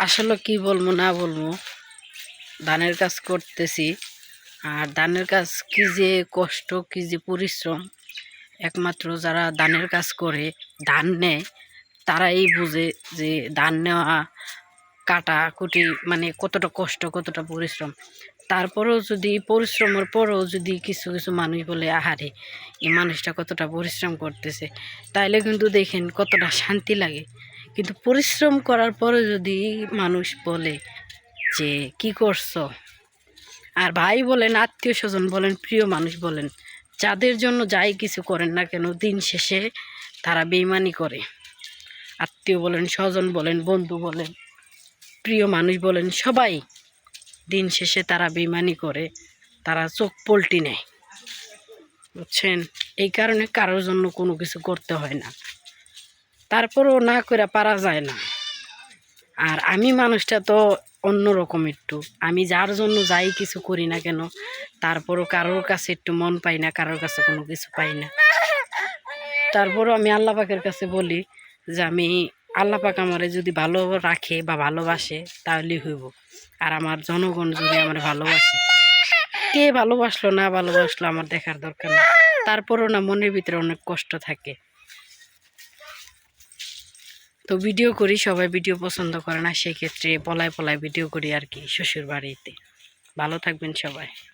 আসলে কি বলবো না বলবো, ধানের কাজ করতেছি। আর ধানের কাজ কি যে কষ্ট, কি যে পরিশ্রম, একমাত্র যারা ধানের কাজ করে, ধান নেয়, তারাই বুঝে যে ধান নেওয়া, কাটা কুটি মানে কতটা কষ্ট, কতটা পরিশ্রম। তারপরেও যদি পরিশ্রমের পরেও যদি কিছু কিছু মানুষ বলে আহারে এই মানুষটা কতটা পরিশ্রম করতেছে, তাইলে কিন্তু দেখেন কতটা শান্তি লাগে। কিন্তু পরিশ্রম করার পরে যদি মানুষ বলে যে কি করছো, আর ভাই বলেন, আত্মীয় স্বজন বলেন, প্রিয় মানুষ বলেন, যাদের জন্য যাই কিছু করেন না কেন, দিন শেষে তারা বেইমানি করে। আত্মীয় বলেন, স্বজন বলেন, বন্ধু বলেন, প্রিয় মানুষ বলেন, সবাই দিন শেষে তারা বেইমানি করে, তারা চোখ পল্টি নেয়, বুঝছেন? এই কারণে কারোর জন্য কোনো কিছু করতে হয় না, তারপরেও না করে পারা যায় না। আর আমি মানুষটা তো অন্যরকম একটু, আমি যার জন্য যাই কিছু করি না কেন, তারপরও কারোর কাছে একটু মন পাই না, কারোর কাছে কোনো কিছু পাই না। তারপরও আমি আল্লাহ পাকের কাছে বলি যে আমি আল্লাহ পাক আমারে যদি ভালো রাখে বা ভালোবাসে তাহলেই হইব। আর আমার জনগণ যদি আমার ভালোবাসে, কে ভালোবাসলো না ভালোবাসলো আমার দেখার দরকার নেই। তারপরও না মনের ভিতরে অনেক কষ্ট থাকে। তো ভিডিও করি, সবাই ভিডিও পছন্দ করে না, সেক্ষেত্রে পলায় পলায় ভিডিও করি আর কি, শ্বশুর বাড়িতে। ভালো থাকবেন সবাই।